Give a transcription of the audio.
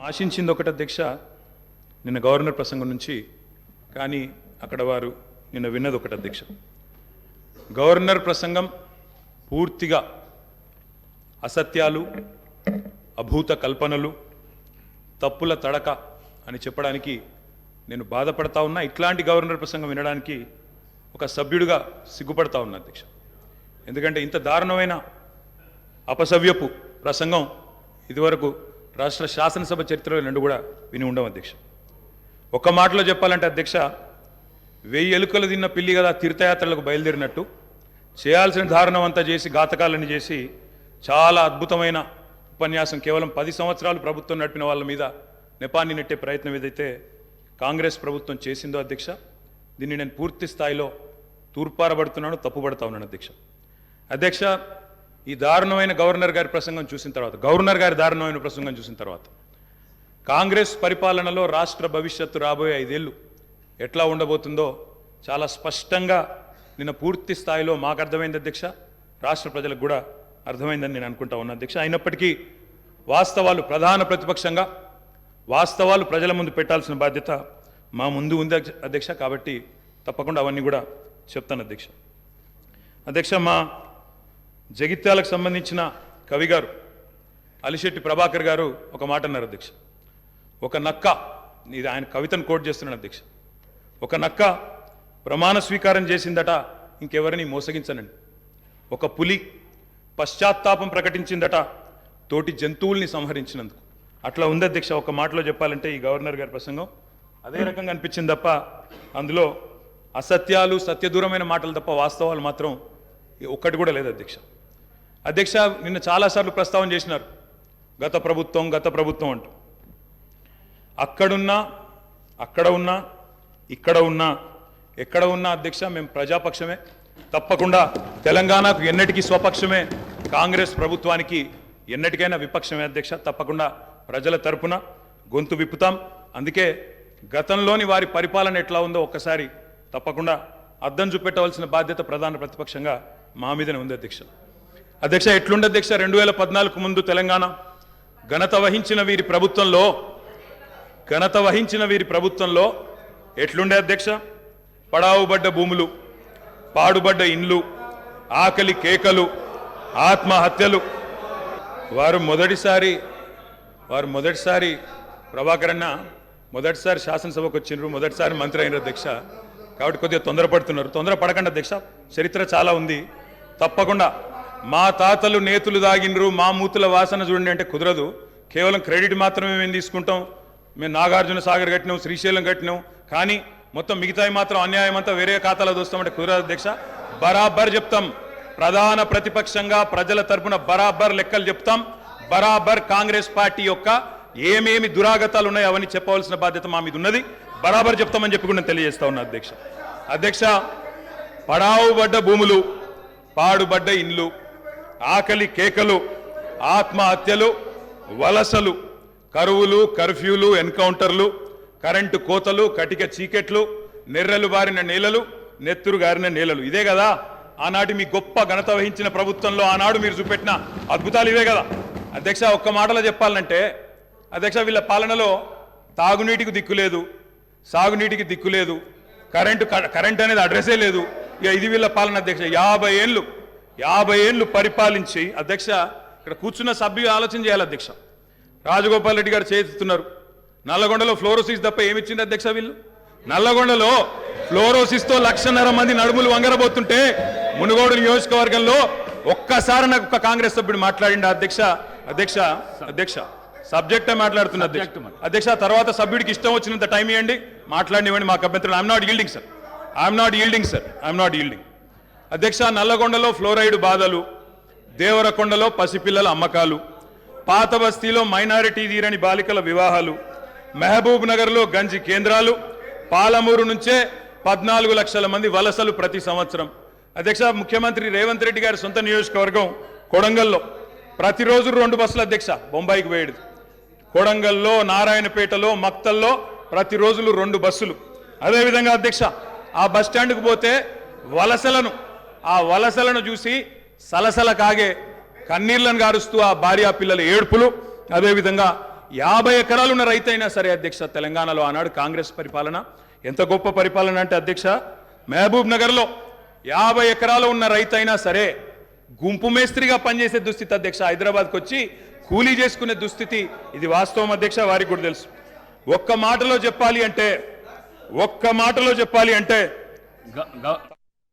ఆశించింది ఒకటి అధ్యక్ష, నిన్న గవర్నర్ ప్రసంగం నుంచి, కానీ అక్కడ వారు నిన్న విన్నది ఒకటి అధ్యక్ష. గవర్నర్ ప్రసంగం పూర్తిగా అసత్యాలు, అభూత కల్పనలు, తప్పుల తడక అని చెప్పడానికి నేను బాధపడతా ఉన్నా. ఇట్లాంటి గవర్నర్ ప్రసంగం వినడానికి ఒక సభ్యుడిగా సిగ్గుపడతా ఉన్నా అధ్యక్ష. ఎందుకంటే ఇంత దారుణమైన అపసవ్యపు ప్రసంగం ఇదివరకు రాష్ట్ర శాసనసభ చరిత్రలో రెండు కూడా విని ఉండవు అధ్యక్ష. ఒక్క మాటలో చెప్పాలంటే అధ్యక్ష, 1000 ఎలుకలు తిన్న పిల్లి కదా తీర్థయాత్రలకు బయలుదేరినట్టు చేయాల్సిన దారుణం అంతా చేసి, ఘాతకాలని చేసి, చాలా అద్భుతమైన ఉపన్యాసం కేవలం 10 సంవత్సరాలు ప్రభుత్వం నడిపిన వాళ్ళ మీద నెపాన్ని నెట్టే ప్రయత్నం ఏదైతే కాంగ్రెస్ ప్రభుత్వం చేసిందో అధ్యక్ష, దీన్ని నేను పూర్తి స్థాయిలో తూర్పారబడుతున్నాను, తప్పుపడతా ఉన్నాను అధ్యక్ష. అధ్యక్ష, ఈ దారుణమైన గవర్నర్ గారి ప్రసంగం చూసిన తర్వాత, గవర్నర్ గారి దారుణమైన ప్రసంగం చూసిన తర్వాత, కాంగ్రెస్ పరిపాలనలో రాష్ట్ర భవిష్యత్తు రాబోయే 5 ఏళ్ళు ఎట్లా ఉండబోతుందో చాలా స్పష్టంగా నిన్న పూర్తి స్థాయిలో మాకు అర్థమైంది అధ్యక్ష, రాష్ట్ర ప్రజలకు కూడా అర్థమైందని నేను అనుకుంటా ఉన్నా అధ్యక్ష. అయినప్పటికీ వాస్తవాలు, ప్రధాన ప్రతిపక్షంగా వాస్తవాలు ప్రజల ముందు పెట్టాల్సిన బాధ్యత మా ముందు ఉంది అధ్యక్ష. కాబట్టి తప్పకుండా అవన్నీ కూడా చెప్తాను అధ్యక్ష. అధ్యక్ష, మా జగిత్యాలకు సంబంధించిన కవి గారు అలిశెట్టి ప్రభాకర్ గారు ఒక మాట అన్నారు అధ్యక్ష. ఒక నక్క, ఇది ఆయన కవితను కోట్ చేస్తున్నాను అధ్యక్ష, ఒక నక్క ప్రమాణ స్వీకారం చేసిందట ఇంకెవరిని మోసగించనండి. ఒక పులి పశ్చాత్తాపం ప్రకటించిందట తోటి జంతువుల్ని సంహరించినందుకు. అట్లా ఉంది అధ్యక్ష. ఒక మాటలో చెప్పాలంటే ఈ గవర్నర్ గారి ప్రసంగం అదే రకంగా అనిపించింది తప్ప అందులో అసత్యాలు, సత్యదూరమైన మాటలు తప్ప వాస్తవాలు మాత్రం ఒక్కటి కూడా లేదు అధ్యక్ష. అధ్యక్ష, నిన్న చాలాసార్లు ప్రస్తావన చేసినారు గత ప్రభుత్వం అంటూ. అక్కడున్నా, అక్కడ ఉన్నా, ఇక్కడ ఉన్నా, ఎక్కడ ఉన్నా అధ్యక్ష మేము ప్రజాపక్షమే. తప్పకుండా తెలంగాణకు ఎన్నటికీ స్వపక్షమే, కాంగ్రెస్ ప్రభుత్వానికి ఎన్నటికైనా విపక్షమే అధ్యక్ష. తప్పకుండా ప్రజల తరపున గొంతు విప్పుతాం. అందుకే గతంలోని వారి పరిపాలన ఎట్లా ఉందో ఒక్కసారి తప్పకుండా అద్దం చూపెట్టవలసిన బాధ్యత ప్రధాన ప్రతిపక్షంగా మా మీదనే ఉంది అధ్యక్ష. అధ్యక్ష, ఎట్లుండే అధ్యక్ష 2014 ముందు తెలంగాణ ఘనత వహించిన వీరి ప్రభుత్వంలో ఎట్లుండే అధ్యక్ష? పడావుబడ్డ భూములు, పాడుబడ్డ ఇండ్లు, ఆకలి కేకలు, ఆత్మహత్యలు. వారు మొదటిసారి ప్రభాకర్ అన్న మొదటిసారి శాసనసభకు వచ్చినారు, మొదటిసారి మంత్రి అయినారు అధ్యక్ష. కాబట్టి కొద్దిగా తొందరపడకండి అధ్యక్ష, చరిత్ర చాలా ఉంది. తప్పకుండా మా తాతలు నేతులు దాగినరు, మా మూతుల వాసన చూడండి అంటే కుదరదు. కేవలం క్రెడిట్ మాత్రమే మేము తీసుకుంటాం. మేము నాగార్జున సాగర్ కట్టినాం, శ్రీశైలం కట్టినాం, కానీ మొత్తం మిగతాయి మాత్రం అన్యాయం అంతా వేరే ఖాతాలో దోస్తామంటే కుదరదు అధ్యక్ష. బరాబర్ చెప్తాం, ప్రధాన ప్రతిపక్షంగా ప్రజల తరపున బరాబర్ లెక్కలు చెప్తాం. బరాబర్ కాంగ్రెస్ పార్టీ యొక్క ఏమేమి దురాగతాలు ఉన్నాయో అవన్నీ చెప్పవలసిన బాధ్యత మా మీద ఉన్నది. బరాబర్ చెప్తామని చెప్పి కూడా నేను తెలియజేస్తా ఉన్నా అధ్యక్ష. అధ్యక్ష, పడావుబడ్డ భూములు, పాడుబడ్డ ఇండ్లు, ఆకలి కేకలు, ఆత్మహత్యలు, వలసలు, కరువులు, కర్ఫ్యూలు, ఎన్కౌంటర్లు, కరెంటు కోతలు, కటిక చీకెట్లు, నెర్రెలు బారిన నేలలు, నెత్తురు గారిన నేలలు. ఇదే కదా ఆనాటి మీ గొప్ప ఘనత వహించిన ప్రభుత్వంలో ఆనాడు మీరు చూపెట్టిన అద్భుతాలు ఇవే కదా అధ్యక్ష. ఒక్క మాటలో చెప్పాలంటే అధ్యక్ష, వీళ్ళ పాలనలో తాగునీటికి దిక్కులేదు, సాగునీటికి దిక్కులేదు, కరెంట్ అనేది అడ్రస్సే లేదు. ఇక ఇది వీళ్ళ పాలన అధ్యక్ష. 50 ఏళ్ళు పరిపాలించి అధ్యక్ష, ఇక్కడ కూర్చున్న సభ్యులు ఆలోచన చేయాలి అధ్యక్ష. రాజగోపాల్ రెడ్డి గారు చేతున్నారు, నల్లగొండలో ఫ్లోరోసిస్ తప్ప ఏమిచ్చింది అధ్యక్ష వీళ్ళు? నల్లగొండలో ఫ్లోరోసిస్తో 1,50,000 మంది నడుములు వంగరబోతుంటే మునుగోడు నియోజకవర్గంలో ఒక్కసారి నాకు ఒక కాంగ్రెస్ సభ్యుడు మాట్లాడిండు అధ్యక్ష సబ్జెక్టే మాట్లాడుతున్న అధ్యక్ష. తర్వాత సభ్యుడికి ఇష్టం వచ్చినంత టైం ఇవ్వండి, మాట్లాడినివ్వండి, మాకు అభ్యంతరం. I'm not yielding. అధ్యక్ష, నల్లగొండలో ఫ్లోరైడ్ బాధలు, దేవరకొండలో పసిపిల్లల అమ్మకాలు, పాత బస్తీలో మైనారిటీ తీరని బాలికల వివాహాలు, మహబూబ్ నగర్లో గంజి కేంద్రాలు, పాలమూరు నుంచే 14 లక్షల మంది వలసలు ప్రతి సంవత్సరం. అధ్యక్ష, ముఖ్యమంత్రి రేవంత్ రెడ్డి గారి సొంత నియోజకవర్గం కొడంగల్లో ప్రతిరోజు 2 బస్సులు అధ్యక్ష బొంబాయికి పోయేది. కొడంగల్లో, నారాయణపేటలో, మక్తల్లో ప్రతిరోజులు 2 బస్సులు. అదేవిధంగా అధ్యక్ష, ఆ బస్ స్టాండ్కు పోతే వలసలను చూసి సలసల కాగే కన్నీళ్లను గారుస్తూ ఆ భార్యా పిల్లల ఏడుపులు, అదేవిధంగా 50 ఎకరాలు ఉన్న రైతైనా సరే అధ్యక్ష, తెలంగాణలో ఆనాడు కాంగ్రెస్ పరిపాలన ఎంత గొప్ప పరిపాలన అంటే అధ్యక్ష, మహబూబ్ నగర్లో 50 ఎకరాలు ఉన్న రైతైనా సరే గుంపు మేస్త్రిగా పనిచేసే దుస్థితి అధ్యక్ష, హైదరాబాద్కి వచ్చి కూలీ చేసుకునే దుస్థితి. ఇది వాస్తవం అధ్యక్ష, వారికి కూడా తెలుసు. ఒక్క మాటలో చెప్పాలి అంటే